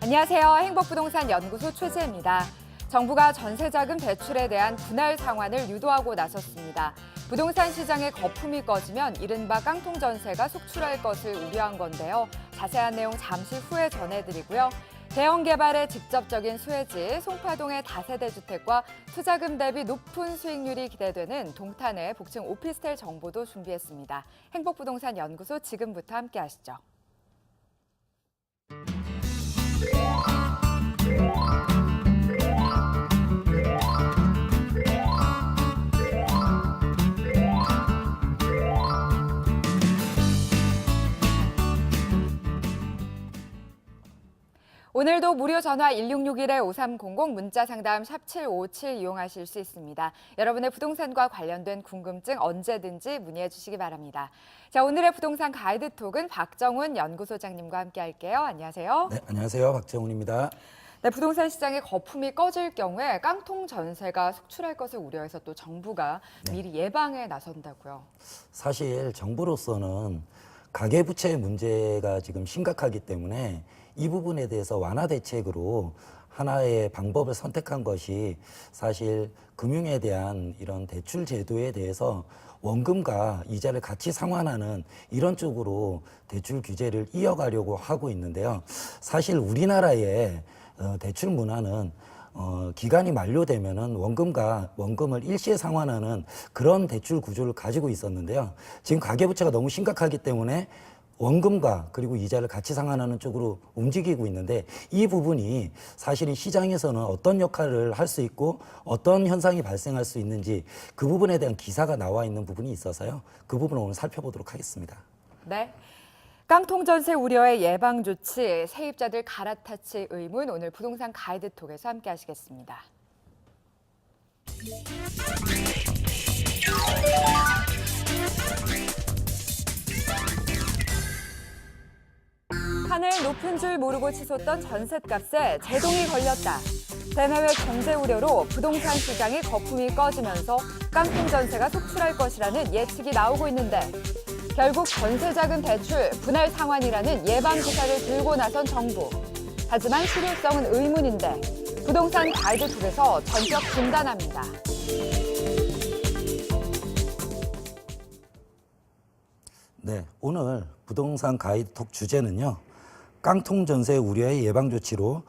안녕하세요. 행복부동산 연구소 최지혜입니다. 정부가 전세자금 대출에 대한 분할 상환을 유도하고 나섰습니다. 부동산 시장의 거품이 꺼지면 이른바 깡통전세가 속출할 것을 우려한 건데요. 자세한 내용 잠시 후에 전해드리고요. 대형 개발의 직접적인 수혜지, 송파동의 다세대 주택과 투자금 대비 높은 수익률이 기대되는 동탄의 복층 오피스텔 정보도 준비했습니다. 행복부동산 연구소 지금부터 함께 하시죠. 오늘도 무료 전화 1661-5300 문자 상담 샵 757 이용하실 수 있습니다. 여러분의 부동산과 관련된 궁금증 언제든지 문의해 주시기 바랍니다. 자, 오늘의 부동산 가이드톡은 박정훈 연구소장님과 함께 할게요. 안녕하세요. 네, 안녕하세요. 박정훈입니다. 네, 부동산 시장의 거품이 꺼질 경우에 깡통 전세가 속출할 것을 우려해서 또 정부가 미리 예방에 나선다고요. 사실 정부로서는 가계부채 문제가 지금 심각하기 때문에 이 부분에 대해서 완화 대책으로 하나의 방법을 선택한 것이 사실 금융에 대한 이런 대출 제도에 대해서 원금과 이자를 같이 상환하는 이런 쪽으로 대출 규제를 이어가려고 하고 있는데요. 사실 우리나라의 대출 문화는 기간이 만료되면은 원금을 일시에 상환하는 그런 대출 구조를 가지고 있었는데요. 지금 가계부채가 너무 심각하기 때문에 원금과 그리고 이자를 같이 상환하는 쪽으로 움직이고 있는데 이 부분이 사실은 시장에서는 어떤 역할을 할 수 있고 어떤 현상이 발생할 수 있는지 그 부분에 대한 기사가 나와 있는 부분이 있어서요. 그 부분을 오늘 살펴보도록 하겠습니다. 네. 깡통 전세 우려의 예방 조치, 세입자들 갈아타치 의문 오늘 부동산 가이드톡에서 함께 하시겠습니다. 하늘 높은 줄 모르고 치솟던 전셋값에 제동이 걸렸다. 대내외 경제 우려로 부동산 시장의 거품이 꺼지면서 깡통 전세가 속출할 것이라는 예측이 나오고 있는데 결국 전세자금 대출 분할 상환이라는 예방 기사를 들고 나선 정부. 하지만 실효성은 의문인데 부동산 가이드톡에서 전격 진단합니다. 네, 오늘 부동산 가이드톡 주제는요. 깡통 전세 우려의 예방 조치로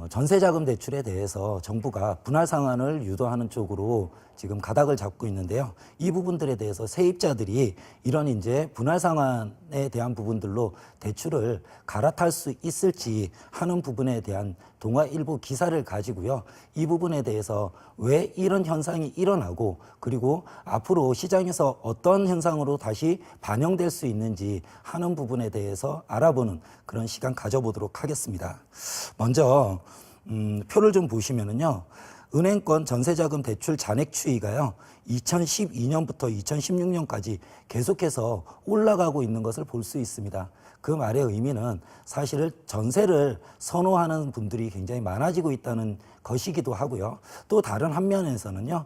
전세자금 대출에 대해서 정부가 분할 상환을 유도하는 쪽으로 지금 가닥을 잡고 있는데요. 이 부분들에 대해서 세입자들이 이런 이제 분할 상환에 대한 부분들로 대출을 갈아탈 수 있을지 하는 부분에 대한 동아 일부 기사를 가지고요. 이 부분에 대해서 왜 이런 현상이 일어나고 그리고 앞으로 시장에서 어떤 현상으로 다시 반영될 수 있는지 하는 부분에 대해서 알아보는 그런 시간 가져보도록 하겠습니다. 먼저 표를 좀 보시면은요. 은행권 전세자금 대출 잔액 추이가요. 2012년부터 2016년까지 계속해서 올라가고 있는 것을 볼 수 있습니다. 그 말의 의미는 사실은 전세를 선호하는 분들이 굉장히 많아지고 있다는 것이기도 하고요. 또 다른 한면에서는요.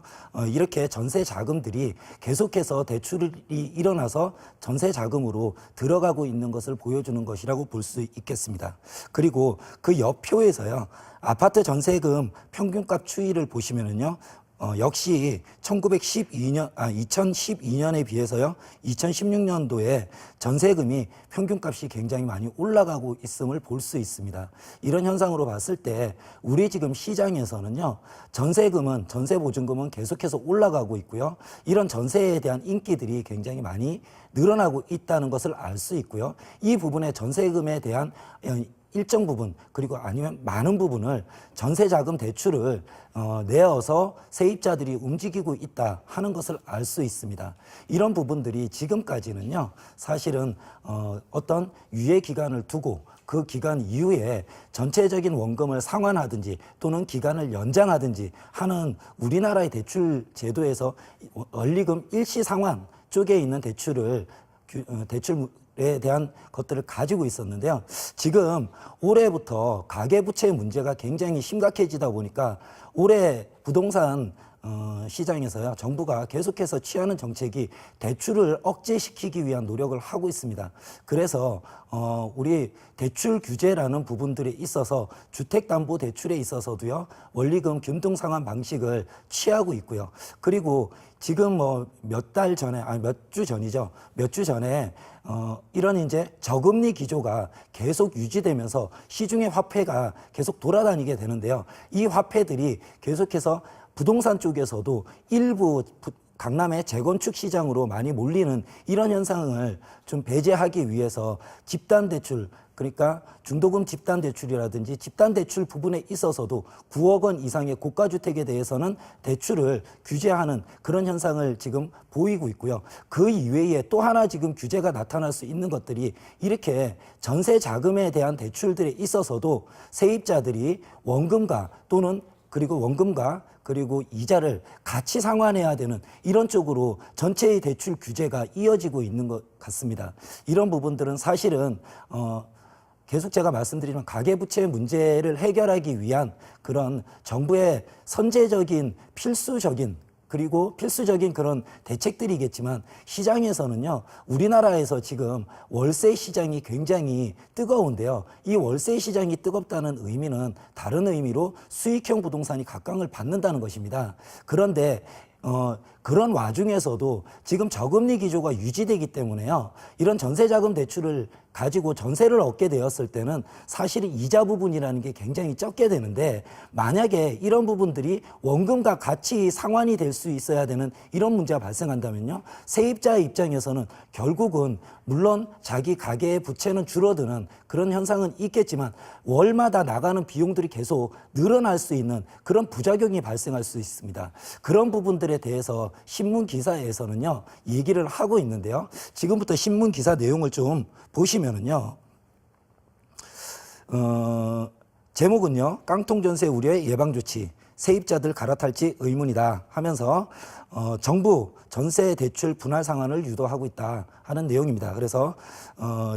이렇게 전세 자금들이 계속해서 대출이 일어나서 전세 자금으로 들어가고 있는 것을 보여주는 것이라고 볼 수 있겠습니다. 그리고 그 옆표에서요. 아파트 전세금 평균값 추이를 보시면은요. 역시 2012년에 비해서요. 2016년도에 전세금이 평균값이 굉장히 많이 올라가고 있음을 볼 수 있습니다. 이런 현상으로 봤을 때 우리 지금 시장에서는요. 전세금은 전세보증금은 계속해서 올라가고 있고요. 이런 전세에 대한 인기들이 굉장히 많이 늘어나고 있다는 것을 알 수 있고요. 이 부분에 전세금에 대한 일정 부분 그리고 아니면 많은 부분을 전세자금 대출을 내어서 세입자들이 움직이고 있다 하는 것을 알 수 있습니다. 이런 부분들이 지금까지는요. 사실은 어떤 유예 기간을 두고 그 기간 이후에 전체적인 원금을 상환하든지 또는 기간을 연장하든지 하는 우리나라의 대출 제도에서 원리금 일시 상환 쪽에 있는 대출에 대한 것들을 가지고 있었는데요. 지금 올해부터 가계부채 문제가 굉장히 심각해지다 보니까 올해 부동산 시장에서요, 정부가 계속해서 취하는 정책이 대출을 억제시키기 위한 노력을 하고 있습니다. 그래서 우리 대출 규제라는 부분들에 있어서 주택담보대출에 있어서도요, 원리금 균등 상환 방식을 취하고 있고요. 그리고 지금 뭐 몇 달 전에, 몇 주 전이죠. 몇 주 전에 이런 이제 저금리 기조가 계속 유지되면서 시중의 화폐가 계속 돌아다니게 되는데요. 이 화폐들이 계속해서 부동산 쪽에서도 일부 강남의 재건축 시장으로 많이 몰리는 이런 현상을 좀 배제하기 위해서 집단대출, 그러니까 중도금 집단대출이라든지 집단대출 부분에 있어서도 9억 원 이상의 고가주택에 대해서는 대출을 규제하는 그런 현상을 지금 보이고 있고요. 그 이외에 또 하나 지금 규제가 나타날 수 있는 것들이 이렇게 전세 자금에 대한 대출들에 있어서도 세입자들이 원금과 또는 그리고 이자를 같이 상환해야 되는 이런 쪽으로 전체의 대출 규제가 이어지고 있는 것 같습니다. 이런 부분들은 사실은 계속 제가 말씀드리는 가계부채 문제를 해결하기 위한 그런 정부의 선제적인 필수적인 그런 대책들이겠지만 시장에서는요, 우리나라에서 지금 월세 시장이 굉장히 뜨거운데요. 이 월세 시장이 뜨겁다는 의미는 다른 의미로 수익형 부동산이 각광을 받는다는 것입니다. 그런데 그런 와중에서도 지금 저금리 기조가 유지되기 때문에요, 이런 전세자금 대출을 가지고 전세를 얻게 되었을 때는 사실은 이자 부분이라는 게 굉장히 적게 되는데, 만약에 이런 부분들이 원금과 같이 상환이 될 수 있어야 되는 이런 문제가 발생한다면요, 세입자의 입장에서는 결국은 물론 자기 가계의 부채는 줄어드는 그런 현상은 있겠지만 월마다 나가는 비용들이 계속 늘어날 수 있는 그런 부작용이 발생할 수 있습니다. 그런 부분들에 대해서 신문 기사에서는요, 얘기를 하고 있는데요. 지금부터 신문 기사 내용을 좀 보시면은요, 제목은요, 깡통 전세 우려의 예방 조치, 세입자들 갈아탈지 의문이다 하면서 정부 전세 대출 분할 상환을 유도하고 있다 하는 내용입니다. 그래서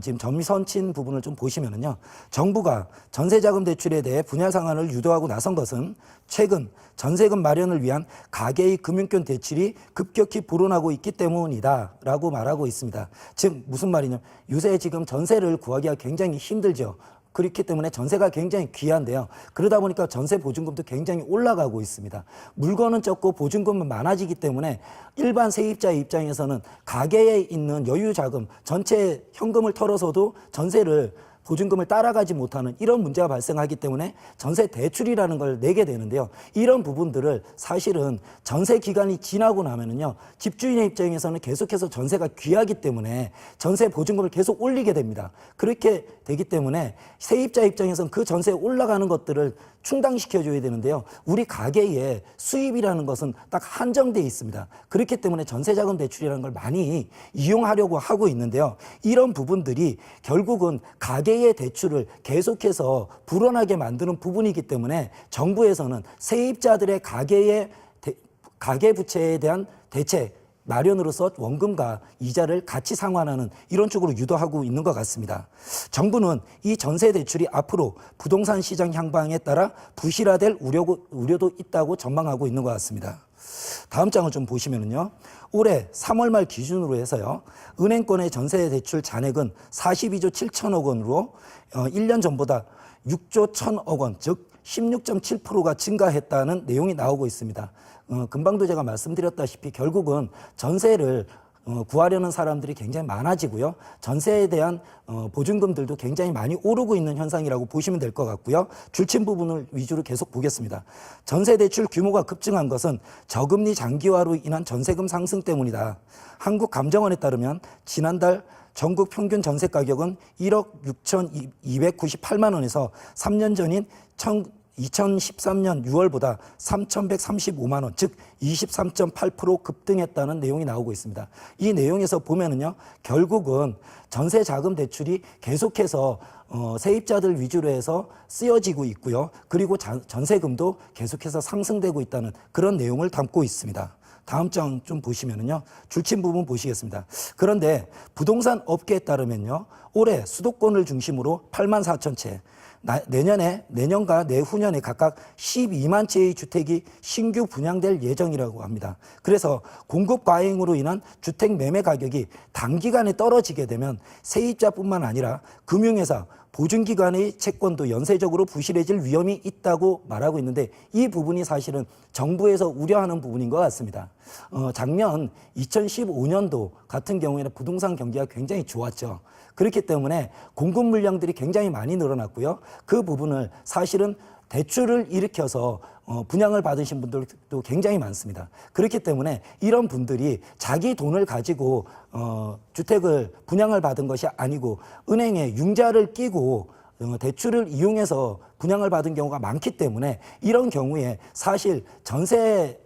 지금 점선친 부분을 좀 보시면은요, 정부가 전세자금 대출에 대해 분할 상환을 유도하고 나선 것은 최근 전세금 마련을 위한 가계의 금융권 대출이 급격히 불어나고 있기 때문이다라고 말하고 있습니다. 즉 무슨 말이냐? 요새 지금 전세를 구하기가 굉장히 힘들죠. 그렇기 때문에 전세가 굉장히 귀한데요. 그러다 보니까 전세 보증금도 굉장히 올라가고 있습니다. 물건은 적고 보증금은 많아지기 때문에 일반 세입자의 입장에서는 가계에 있는 여유 자금, 전체 현금을 털어서도 전세를 보증금을 따라가지 못하는 이런 문제가 발생하기 때문에 전세 대출이라는 걸 내게 되는데요. 이런 부분들을 사실은 전세 기간이 지나고 나면은요, 집주인의 입장에서는 계속해서 전세가 귀하기 때문에 전세 보증금을 계속 올리게 됩니다. 그렇게 되기 때문에 세입자 입장에서는 그 전세에 올라가는 것들을 충당시켜줘야 되는데요. 우리 가계의 수입이라는 것은 딱 한정돼 있습니다. 그렇기 때문에 전세자금 대출이라는 걸 많이 이용하려고 하고 있는데요. 이런 부분들이 결국은 가계의 대출을 계속해서 불어나게 만드는 부분이기 때문에 정부에서는 세입자들의 가계 부채에 대한 대책 마련으로서 원금과 이자를 같이 상환하는 이런 쪽으로 유도하고 있는 것 같습니다. 정부는 이 전세 대출이 앞으로 부동산 시장 향방에 따라 부실화될 우려도 있다고 전망하고 있는 것 같습니다. 다음 장을 좀 보시면은요, 올해 3월 말 기준으로 해서요, 은행권의 전세 대출 잔액은 42조 7천억 원으로 1년 전보다 6조 1천억 원, 즉 16.7%가 증가했다는 내용이 나오고 있습니다. 금방도 제가 말씀드렸다시피 결국은 전세를 구하려는 사람들이 굉장히 많아지고요. 전세에 대한 보증금들도 굉장히 많이 오르고 있는 현상이라고 보시면 될 것 같고요. 줄침 부분을 위주로 계속 보겠습니다. 전세 대출 규모가 급증한 것은 저금리 장기화로 인한 전세금 상승 때문이다. 한국감정원에 따르면 지난달 전국 평균 전세 가격은 1억 6,298만 원에서 3년 전인 2013년 6월보다 3,135만 원, 즉 23.8% 급등했다는 내용이 나오고 있습니다. 이 내용에서 보면은요, 결국은 전세 자금 대출이 계속해서 세입자들 위주로 해서 쓰여지고 있고요. 그리고 전세금도 계속해서 상승되고 있다는 그런 내용을 담고 있습니다. 다음 장 좀 보시면은요, 줄침 부분 보시겠습니다. 그런데 부동산 업계에 따르면요, 올해 수도권을 중심으로 8만 4천 채, 내년과 내후년에 각각 12만 채의 주택이 신규 분양될 예정이라고 합니다. 그래서 공급 과잉으로 인한 주택 매매 가격이 단기간에 떨어지게 되면 세입자뿐만 아니라 금융회사, 보증기관의 채권도 연쇄적으로 부실해질 위험이 있다고 말하고 있는데 이 부분이 사실은 정부에서 우려하는 부분인 것 같습니다. 작년 2015년도 같은 경우에는 부동산 경기가 굉장히 좋았죠. 그렇기 때문에 공급 물량들이 굉장히 많이 늘어났고요. 그 부분을 사실은 대출을 일으켜서 분양을 받으신 분들도 굉장히 많습니다. 그렇기 때문에 이런 분들이 자기 돈을 가지고 주택을 분양을 받은 것이 아니고 은행에 융자를 끼고 대출을 이용해서 분양을 받은 경우가 많기 때문에 이런 경우에 사실 전세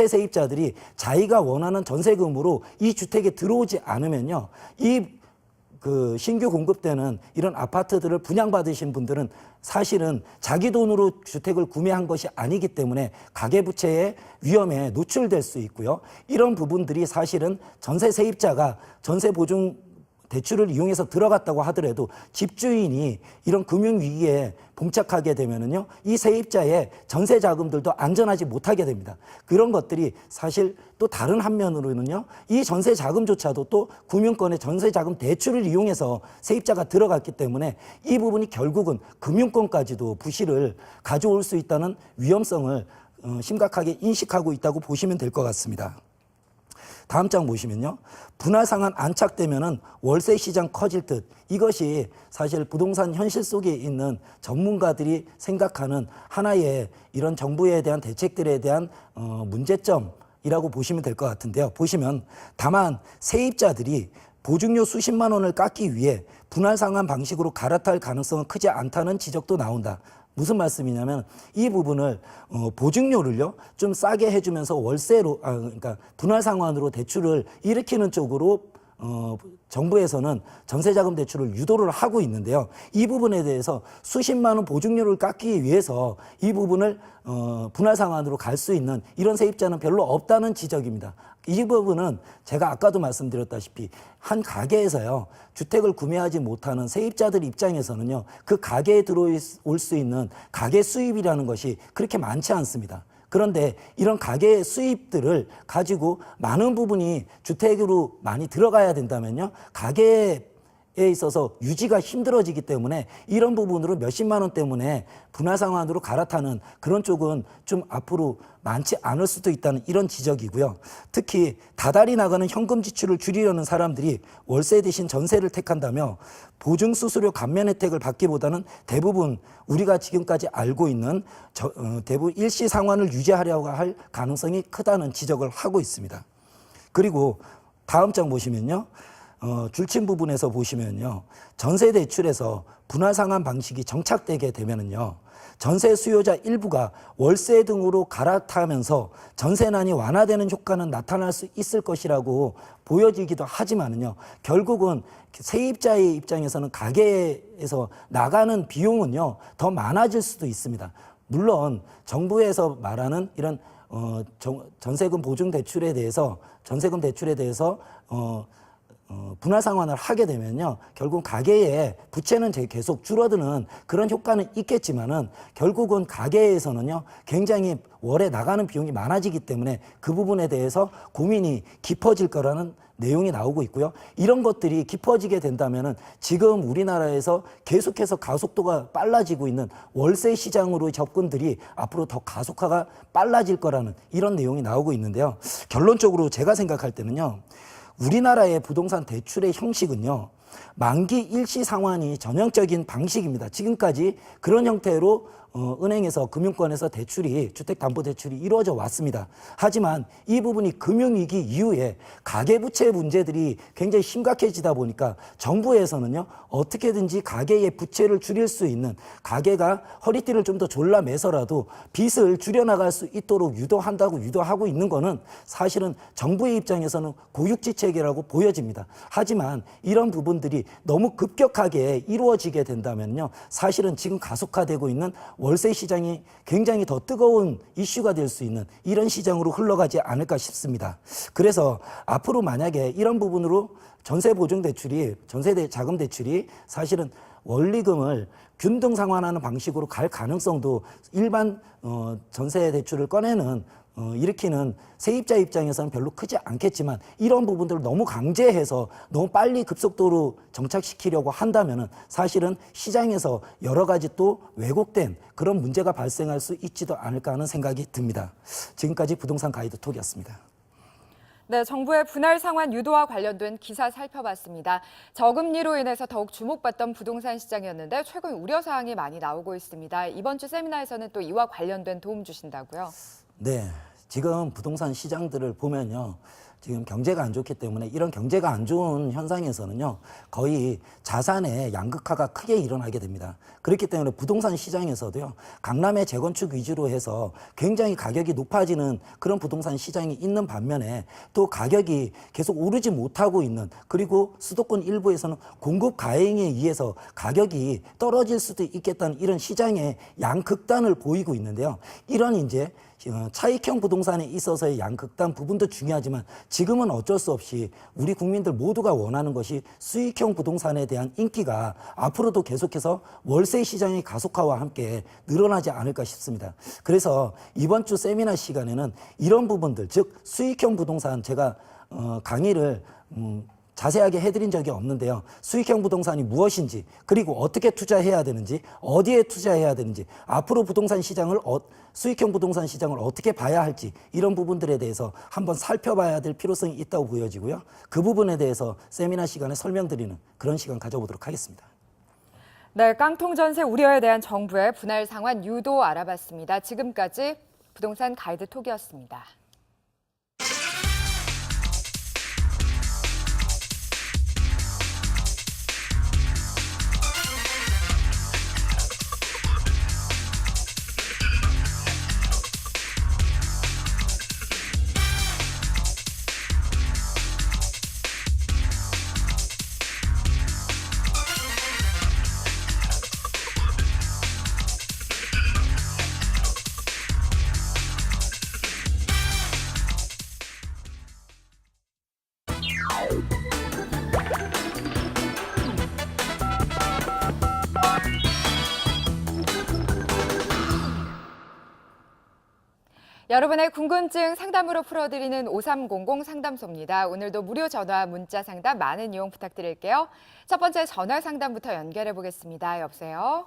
세입자들이 자기가 원하는 전세금으로 이 주택에 들어오지 않으면요. 신규 공급되는 이런 아파트들을 분양받으신 분들은 사실은 자기 돈으로 주택을 구매한 것이 아니기 때문에 가계부채의 위험에 노출될 수 있고요. 이런 부분들이 사실은 전세 세입자가 전세보증 대출을 이용해서 들어갔다고 하더라도 집주인이 이런 금융위기에 봉착하게 되면은요, 이 세입자의 전세 자금들도 안전하지 못하게 됩니다. 그런 것들이 사실 또 다른 한면으로는요, 이 전세 자금조차도 또 금융권의 전세 자금 대출을 이용해서 세입자가 들어갔기 때문에 이 부분이 결국은 금융권까지도 부실을 가져올 수 있다는 위험성을 심각하게 인식하고 있다고 보시면 될 것 같습니다. 다음 장 보시면요. 분할 상한 안착되면은 월세 시장 커질 듯. 이것이 사실 부동산 현실 속에 있는 전문가들이 생각하는 하나의 이런 정부에 대한 대책들에 대한 문제점이라고 보시면 될 것 같은데요. 보시면 다만 세입자들이 보증료 수십만 원을 깎기 위해 분할 상한 방식으로 갈아탈 가능성은 크지 않다는 지적도 나온다. 무슨 말씀이냐면 이 부분을 보증료를요 좀 싸게 해주면서 월세로 그러니까 분할 상환으로 대출을 일으키는 쪽으로 정부에서는 전세자금 대출을 유도를 하고 있는데요. 이 부분에 대해서 수십만 원 보증료를 깎기 위해서 이 부분을 분할 상환으로 갈 수 있는 이런 세입자는 별로 없다는 지적입니다. 이 부분은 제가 아까도 말씀드렸다시피 한 가게에서요 주택을 구매하지 못하는 세입자들 입장에서는요 그 가게에 들어올 수 있는 가계 수입이라는 것이 그렇게 많지 않습니다. 그런데 이런 가계 수입들을 가지고 많은 부분이 주택으로 많이 들어가야 된다면요 가계에 있어서 유지가 힘들어지기 때문에 이런 부분으로 몇십만 원 때문에 분할 상환으로 갈아타는 그런 쪽은 좀 앞으로 많지 않을 수도 있다는 이런 지적이고요. 특히 다달이 나가는 현금 지출을 줄이려는 사람들이 월세 대신 전세를 택한다며 보증수수료 감면 혜택을 받기보다는 대부분 우리가 지금까지 알고 있는 대부분 일시 상환을 유지하려고 할 가능성이 크다는 지적을 하고 있습니다. 그리고 다음 장 보시면요. 줄침 부분에서 보시면요. 전세 대출에서 분할 상환 방식이 정착되게 되면은요. 전세 수요자 일부가 월세 등으로 갈아타면서 전세난이 완화되는 효과는 나타날 수 있을 것이라고 보여지기도 하지만은요. 결국은 세입자의 입장에서는 가게에서 나가는 비용은요. 더 많아질 수도 있습니다. 물론 정부에서 말하는 이런 전세금 보증 대출에 대해서 분할 상환을 하게 되면요. 결국 가계의 부채는 계속 줄어드는 그런 효과는 있겠지만은 결국은 가계에서는요. 굉장히 월에 나가는 비용이 많아지기 때문에 그 부분에 대해서 고민이 깊어질 거라는 내용이 나오고 있고요. 이런 것들이 깊어지게 된다면은 지금 우리나라에서 계속해서 가속도가 빨라지고 있는 월세 시장으로의 접근들이 앞으로 더 가속화가 빨라질 거라는 이런 내용이 나오고 있는데요. 결론적으로 제가 생각할 때는요. 우리나라의 부동산 대출의 형식은요. 만기 일시 상환이 전형적인 방식입니다. 지금까지 그런 형태로 은행에서 금융권에서 주택담보대출이 이루어져 왔습니다. 하지만 이 부분이 금융위기 이후에 가계부채 문제들이 굉장히 심각해지다 보니까 정부에서는요. 어떻게든지 가계의 부채를 줄일 수 있는 가계가 허리띠를 좀 더 졸라매서라도 빚을 줄여나갈 수 있도록 유도하고 있는 거는 사실은 정부의 입장에서는 고육지책이라고 보여집니다. 하지만 이런 부분들이 너무 급격하게 이루어지게 된다면요. 사실은 지금 가속화되고 있는 월세 시장이 굉장히 더 뜨거운 이슈가 될 수 있는 이런 시장으로 흘러가지 않을까 싶습니다. 그래서 앞으로 만약에 이런 부분으로 전세 자금 대출이 사실은 원리금을 균등 상환하는 방식으로 갈 가능성도 일반 전세 대출을 꺼내는 일으키는 세입자 입장에서는 별로 크지 않겠지만 이런 부분들을 너무 강제해서 너무 빨리 급속도로 정착시키려고 한다면은 사실은 시장에서 여러 가지 또 왜곡된 그런 문제가 발생할 수 있지도 않을까 하는 생각이 듭니다. 지금까지 부동산 가이드 톡이었습니다. 네, 정부의 분할 상환 유도와 관련된 기사 살펴봤습니다. 저금리로 인해서 더욱 주목받던 부동산 시장이었는데 최근 우려 사항이 많이 나오고 있습니다. 이번 주 세미나에서는 또 이와 관련된 도움 주신다고요? 네, 지금 부동산 시장들을 보면요. 지금 경제가 안 좋기 때문에 이런 경제가 안 좋은 현상에서는요. 거의 자산의 양극화가 크게 일어나게 됩니다. 그렇기 때문에 부동산 시장에서도요. 강남의 재건축 위주로 해서 굉장히 가격이 높아지는 그런 부동산 시장이 있는 반면에 또 가격이 계속 오르지 못하고 있는 그리고 수도권 일부에서는 공급 과잉에 의해서 가격이 떨어질 수도 있겠다는 이런 시장의 양극단을 보이고 있는데요. 이런 이제 차익형 부동산에 있어서의 양극단 부분도 중요하지만 지금은 어쩔 수 없이 우리 국민들 모두가 원하는 것이 수익형 부동산에 대한 인기가 앞으로도 계속해서 월세 시장의 가속화와 함께 늘어나지 않을까 싶습니다. 그래서 이번 주 세미나 시간에는 이런 부분들, 즉 수익형 부동산 제가 강의를 자세하게 해드린 적이 없는데요. 수익형 부동산이 무엇인지, 그리고 어떻게 투자해야 되는지, 어디에 투자해야 되는지, 앞으로 부동산 시장을 수익형 부동산 시장을 어떻게 봐야 할지 이런 부분들에 대해서 한번 살펴봐야 될 필요성이 있다고 보여지고요. 그 부분에 대해서 세미나 시간에 설명드리는 그런 시간 가져보도록 하겠습니다. 네, 깡통 전세 우려에 대한 정부의 분할 상환 유도 알아봤습니다. 지금까지 부동산 가이드 톡이었습니다. 여러분의 궁금증 상담으로 풀어드리는 5300 상담소입니다. 오늘도 무료 전화, 문자 상담 많은 이용 부탁드릴게요. 첫 번째 전화 상담부터 연결해 보겠습니다. 여보세요?